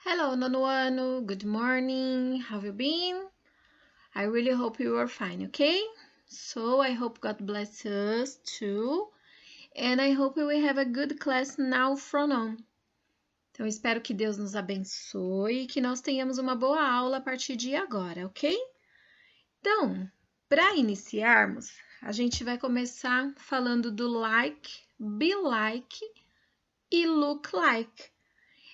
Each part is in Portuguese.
Hello, Nonoano. Good morning. How have you been? I really hope you are fine, okay? So I hope God bless us too. And I hope we will have a good class now from on. Então, espero que Deus nos abençoe e que nós tenhamos uma boa aula a partir de agora, ok? Então, para iniciarmos, a gente vai começar falando do like, be like e look like.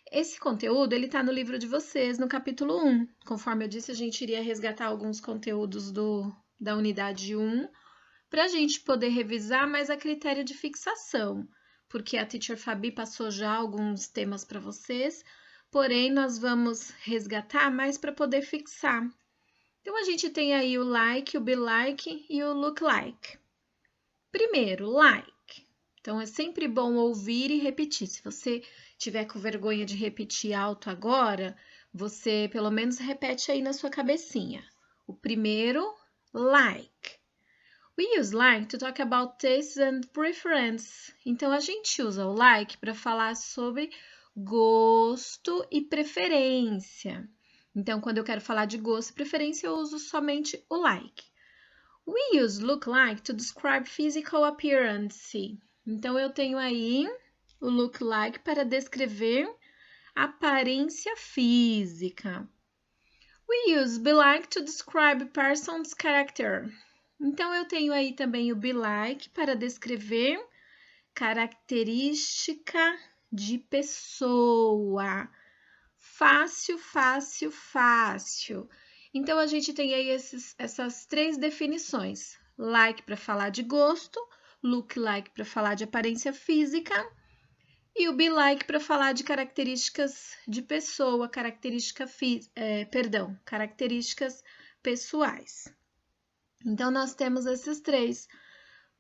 Esse conteúdo, ele tá no livro de vocês, no capítulo 1. Conforme eu disse, a gente iria resgatar alguns conteúdos da unidade 1 para a gente poder revisar mais a critério de fixação, porque a Teacher Fabi passou já alguns temas para vocês, porém nós vamos resgatar mais para poder fixar. Então, a gente tem aí o like, o be like e o look like. Primeiro, like. Então, é sempre bom ouvir e repetir. Se você tiver com vergonha de repetir alto agora, você pelo menos repete aí na sua cabecinha. O primeiro, like. We use like to talk about tastes and preference. Então, a gente usa o like para falar sobre gosto e preferência. Então, quando eu quero falar de gosto e preferência, eu uso somente o like. We use look like to describe physical appearance. Então, eu tenho aí o look like para descrever aparência física. We use be like to describe person's character. Então, eu tenho aí também o be like para descrever característica de pessoa. Fácil, fácil, fácil. Então, a gente tem aí essas três definições. Like para falar de gosto, look like para falar de aparência física e o be like para falar de características de pessoa, características pessoais. Então, nós temos esses três.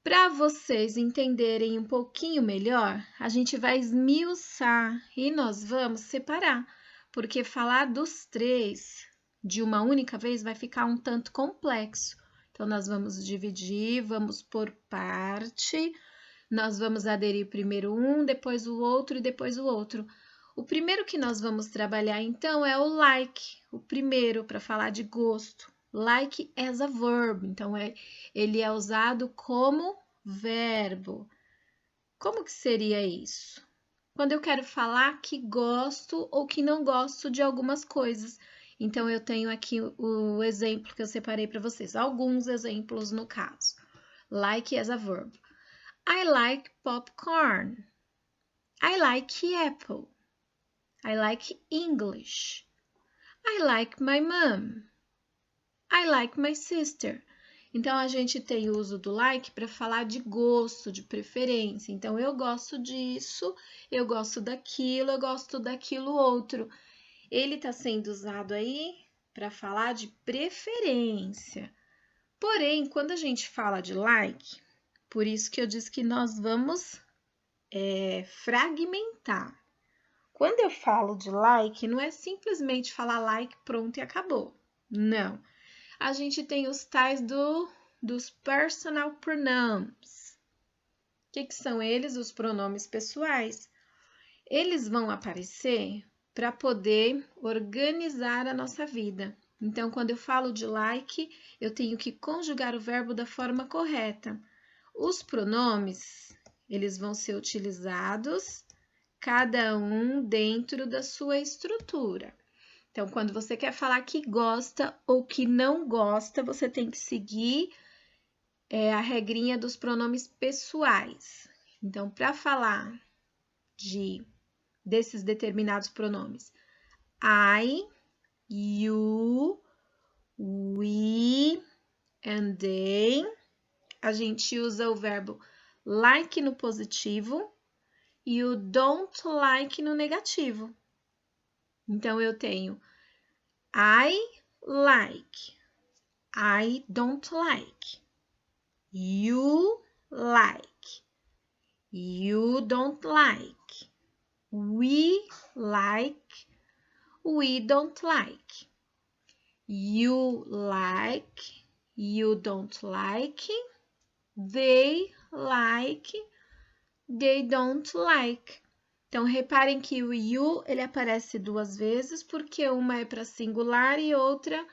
Para vocês entenderem um pouquinho melhor, a gente vai esmiuçar e nós vamos separar, porque falar dos três de uma única vez vai ficar um tanto complexo. Então, nós vamos dividir, vamos por parte, nós vamos aderir primeiro um, depois o outro e depois o outro. O primeiro que nós vamos trabalhar, então, é o like, o primeiro para falar de gosto. Like as a verb, então ele é usado como verbo. Como que seria isso? Quando eu quero falar que gosto ou que não gosto de algumas coisas. Então, eu tenho aqui o exemplo que eu separei para vocês, alguns exemplos no caso. Like as a verb. I like popcorn. I like apple. I like English. I like my mom. I like my sister. Então, a gente tem o uso do like para falar de gosto, de preferência. Então, eu gosto disso, eu gosto daquilo outro. Ele está sendo usado aí para falar de preferência. Porém, quando a gente fala de like, por isso que eu disse que nós vamos fragmentar. Quando eu falo de like, não é simplesmente falar like, pronto e acabou. Não. A gente tem os tais dos personal pronouns. O que são eles? Os pronomes pessoais. Eles vão aparecer para poder organizar a nossa vida. Então, quando eu falo de like, eu tenho que conjugar o verbo da forma correta. Os pronomes, eles vão ser utilizados, cada um dentro da sua estrutura. Então, quando você quer falar que gosta ou que não gosta, você tem que seguir a regrinha dos pronomes pessoais. Então, para falar desses determinados pronomes, I, you, we and they, a gente usa o verbo like no positivo e o don't like no negativo. Então, eu tenho I like, I don't like, you like, you don't like, we like, we don't like, you like, you don't like, they like, they don't like. Então, reparem que o you, ele aparece duas vezes, porque uma é para singular e outra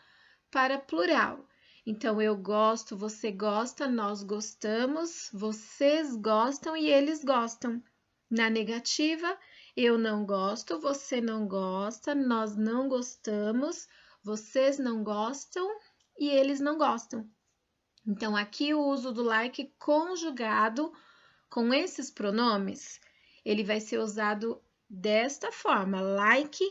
para plural. Então, eu gosto, você gosta, nós gostamos, vocês gostam e eles gostam. Na negativa, eu não gosto, você não gosta, nós não gostamos, vocês não gostam e eles não gostam. Então, aqui o uso do like conjugado com esses pronomes, ele vai ser usado desta forma, like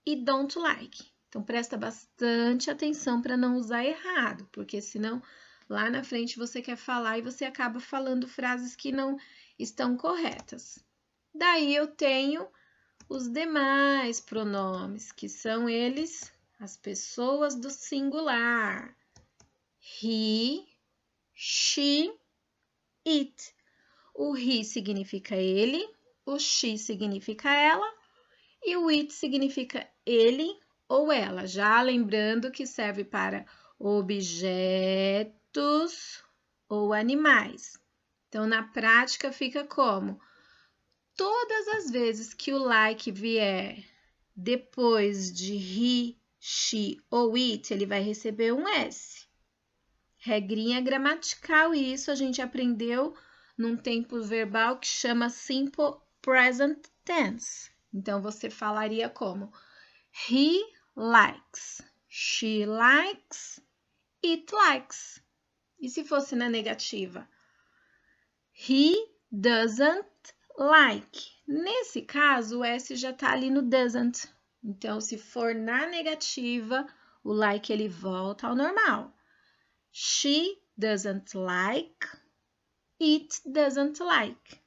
e don't like. Então, presta bastante atenção para não usar errado, porque senão lá na frente você quer falar e você acaba falando frases que não estão corretas. Daí eu tenho os demais pronomes, que são eles, as pessoas do singular. He, she, it. O he significa ele, o she significa ela e o it significa ele ou ela. Já lembrando que serve para objetos ou animais. Então, na prática, fica como? Todas as vezes que o like vier depois de he, she ou it, ele vai receber um S. Regrinha gramatical, e isso a gente aprendeu num tempo verbal que chama Simple Present Tense. Então, você falaria como he likes, she likes, it likes. E se fosse na negativa? He doesn't like. Nesse caso, o S já está ali no doesn't. Então, se for na negativa, o like ele volta ao normal. She doesn't like, it doesn't like.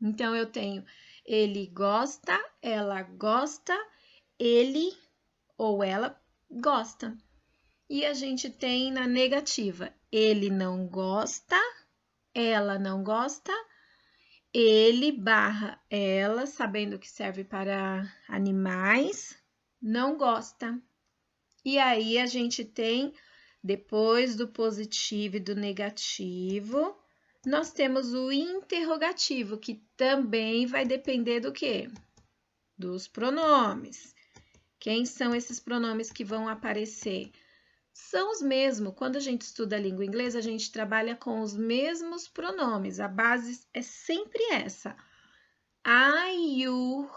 Então, eu tenho ele gosta, ela gosta, ele ou ela gosta. E a gente tem na negativa, ele não gosta, ela não gosta, ele barra ela, sabendo que serve para animais, não gosta. E aí a gente tem, depois do positivo e do negativo, nós temos o interrogativo, que também vai depender do quê? Dos pronomes. Quem são esses pronomes que vão aparecer? São os mesmos. Quando a gente estuda a língua inglesa, a gente trabalha com os mesmos pronomes. A base é sempre essa. I, you,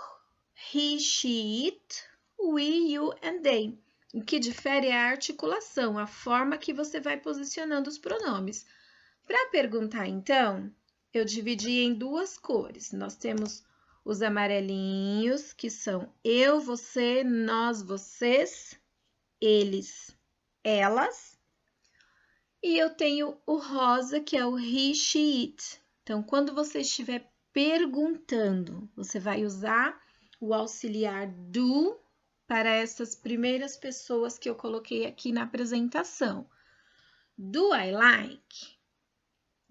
he, she, it, we, you and they. O que difere é a articulação, a forma que você vai posicionando os pronomes. Para perguntar, então, eu dividi em duas cores. Nós temos os amarelinhos, que são eu, você, nós, vocês, eles, elas. E eu tenho o rosa, que é o he, she, it. Então, quando você estiver perguntando, você vai usar o auxiliar do para essas primeiras pessoas que eu coloquei aqui na apresentação. Do I like?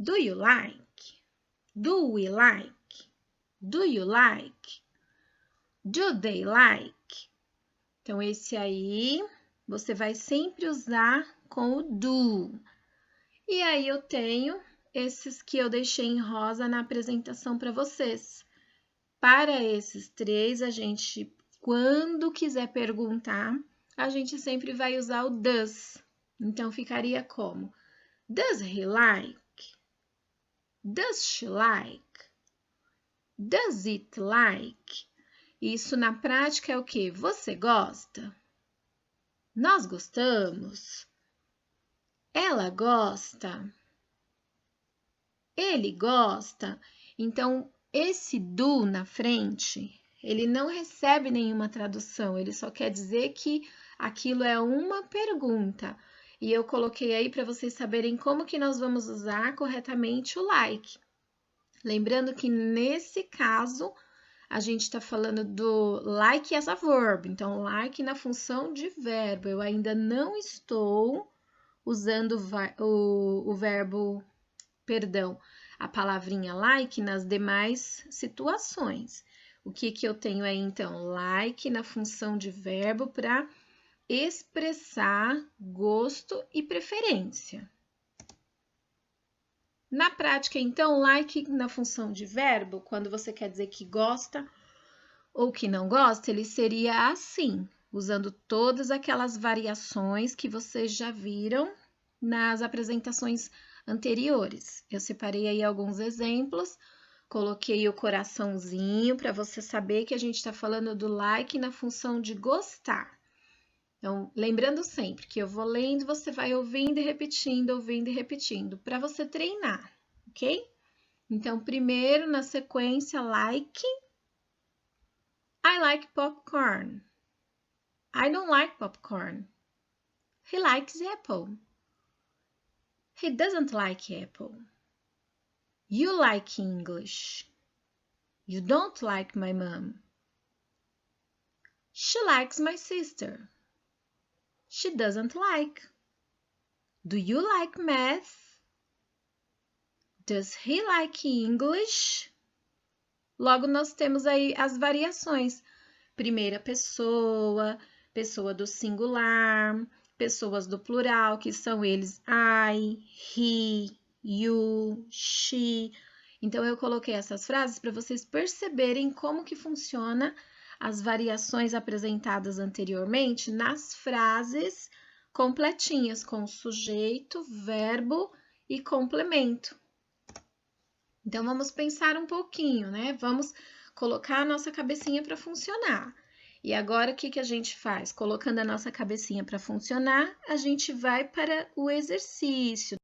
Do you like? Do we like? Do you like? Do they like? Então, esse aí você vai sempre usar com o do. E aí eu tenho esses que eu deixei em rosa na apresentação para vocês. Para esses três, a gente, quando quiser perguntar, a gente sempre vai usar o does. Então, ficaria como? Does he like? Does she like? Does it like? Isso na prática é o quê? Você gosta? Nós gostamos? Ela gosta? Ele gosta? Então, esse do na frente, ele não recebe nenhuma tradução, ele só quer dizer que aquilo é uma pergunta. E eu coloquei aí para vocês saberem como que nós vamos usar corretamente o like. Lembrando que nesse caso, a gente está falando do like as a verb, então like na função de verbo. Eu ainda não estou usando o verbo, perdão, a palavrinha like nas demais situações. O que eu tenho aí, então? Like na função de verbo para expressar gosto e preferência. Na prática, então, like na função de verbo, quando você quer dizer que gosta, ou que não gosta, ele seria assim, usando todas aquelas variações que vocês já viram nas apresentações anteriores. Eu separei aí alguns exemplos, coloquei o coraçãozinho para você saber que a gente está falando do like na função de gostar. Então, lembrando sempre que eu vou lendo, você vai ouvindo e repetindo, para você treinar, ok? Então, primeiro, na sequência, like. I like popcorn. I don't like popcorn. He likes apple. He doesn't like apple. You like English. You don't like my mom. She likes my sister. She doesn't like. Do you like math? Does he like English? Logo, nós temos aí as variações. Primeira pessoa, pessoa do singular, pessoas do plural, que são eles I, he, you, she. Então, eu coloquei essas frases para vocês perceberem como que funciona as variações apresentadas anteriormente nas frases completinhas, com sujeito, verbo e complemento. Então, vamos pensar um pouquinho, né? Vamos colocar a nossa cabecinha para funcionar. E agora, o que a gente faz? Colocando a nossa cabecinha para funcionar, a gente vai para o exercício.